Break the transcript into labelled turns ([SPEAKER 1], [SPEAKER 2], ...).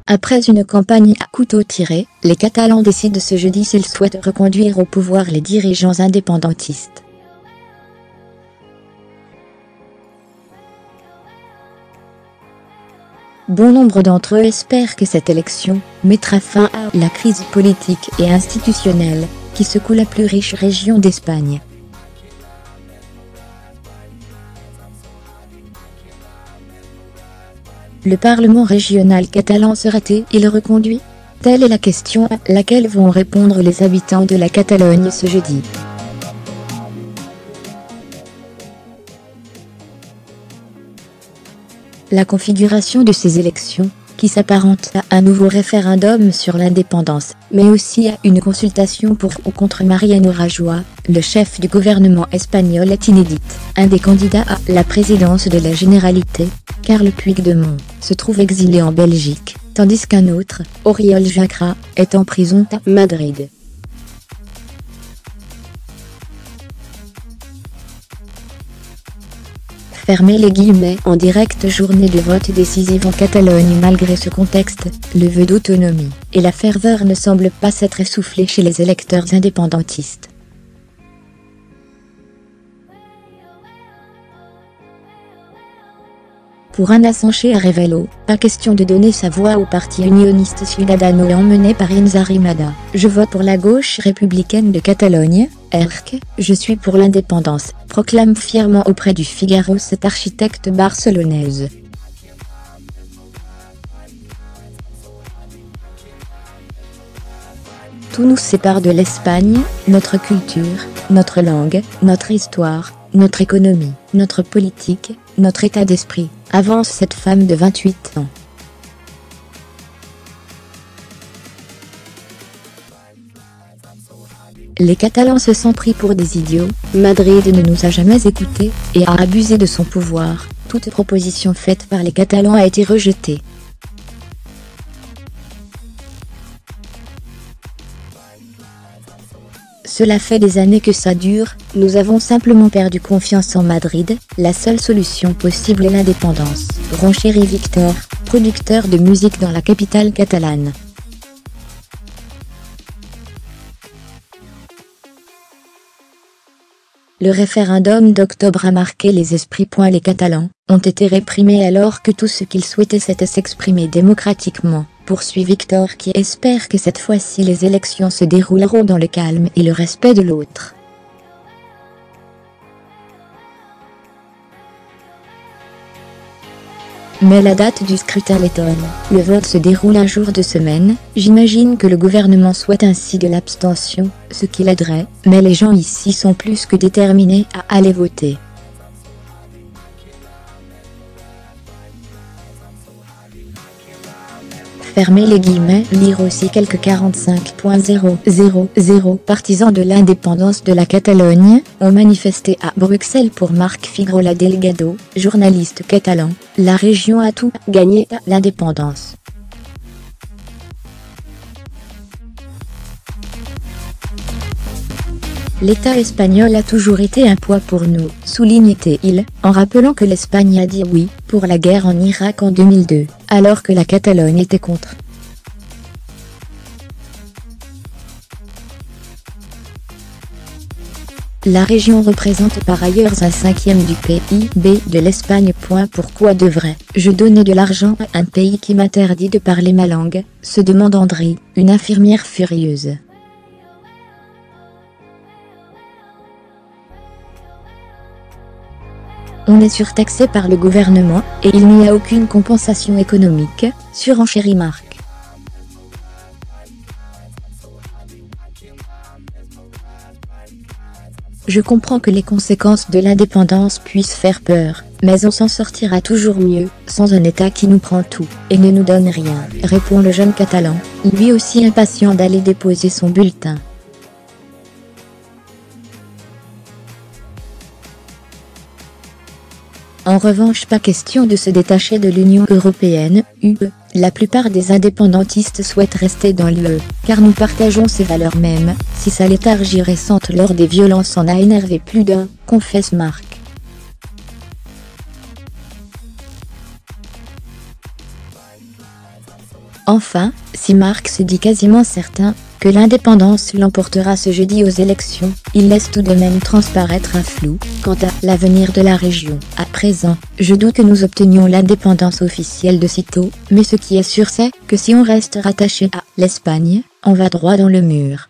[SPEAKER 1] Après une campagne à couteau tiré, les Catalans décident ce jeudi s'ils souhaitent reconduire au pouvoir les dirigeants indépendantistes. Bon nombre d'entre eux espèrent que cette élection mettra fin à la crise politique et institutionnelle qui secoue la plus riche région d'Espagne. Le Parlement régional catalan sera-t-il reconduit? Telle est la question à laquelle vont répondre les habitants de la Catalogne ce jeudi. La configuration de ces élections, qui s'apparente à un nouveau référendum sur l'indépendance, mais aussi à une consultation pour ou contre Mariano Rajoy, le chef du gouvernement espagnol, est inédite. Un des candidats à la présidence de la Généralité, Carles Puigdemont, se trouve exilé en Belgique, tandis qu'un autre, Oriol Junqueras, est en prison à Madrid. Fermez les guillemets. En direct, journée de vote décisive en Catalogne. Malgré ce contexte, le vœu d'autonomie et la ferveur ne semblent pas s'être essoufflés chez les électeurs indépendantistes. Pour Ana Sánchez Arevalo, pas question de donner sa voix au parti unioniste Ciudadano emmené par Inés Arrimadas. Je vote pour la gauche républicaine de Catalogne, ERC, je suis pour l'indépendance, proclame fièrement auprès du Figaro cette architecte barcelonaise. Tout nous sépare de l'Espagne, notre culture, notre langue, notre histoire, notre économie, notre politique, notre état d'esprit, avance cette femme de 28 ans. Les Catalans se sont pris pour des idiots, Madrid ne nous a jamais écoutés, et a abusé de son pouvoir, toute proposition faite par les Catalans a été rejetée. Cela fait des années que ça dure, nous avons simplement perdu confiance en Madrid, la seule solution possible est l'indépendance. Renchérit Victor, producteur de musique dans la capitale catalane. Le référendum d'octobre a marqué les esprits. Les Catalans ont été réprimés alors que tout ce qu'ils souhaitaient c'était s'exprimer démocratiquement, poursuit Victor qui espère que cette fois-ci les élections se dérouleront dans le calme et le respect de l'autre. Mais la date du scrutin l'étonne. Le vote se déroule un jour de semaine, j'imagine que le gouvernement souhaite ainsi de l'abstention, ce qui l'aiderait, mais les gens ici sont plus que déterminés à aller voter. Fermez les guillemets. Lire aussi quelques 45.000 partisans de l'indépendance de la Catalogne ont manifesté à Bruxelles pour Marc Figuerola Delgado, journaliste catalan. La région a tout gagné à l'indépendance. L'État espagnol a toujours été un poids pour nous, soulignait-il, en rappelant que l'Espagne a dit oui pour la guerre en Irak en 2002, alors que la Catalogne était contre. La région représente par ailleurs un cinquième du PIB de l'Espagne. Pourquoi devrais-je donner de l'argent à un pays qui m'interdit de parler ma langue, se demande André, une infirmière furieuse. On est surtaxé par le gouvernement, et il n'y a aucune compensation économique, surenchérit Marc. Je comprends que les conséquences de l'indépendance puissent faire peur, mais on s'en sortira toujours mieux, sans un État qui nous prend tout, et ne nous donne rien, répond le jeune Catalan, lui aussi impatient d'aller déposer son bulletin. En revanche, pas question de se détacher de l'Union européenne, UE. La plupart des indépendantistes souhaitent rester dans l'UE, car nous partageons ces valeurs mêmes, si sa léthargie récente lors des violences en a énervé plus d'un, confesse Marc. Enfin, si Marc se dit quasiment certain que l'indépendance l'emportera ce jeudi aux élections, il laisse tout de même transparaître un flou quant à l'avenir de la région. À présent, je doute que nous obtenions l'indépendance officielle de sitôt, mais ce qui est sûr c'est que si on reste rattaché à l'Espagne, on va droit dans le mur.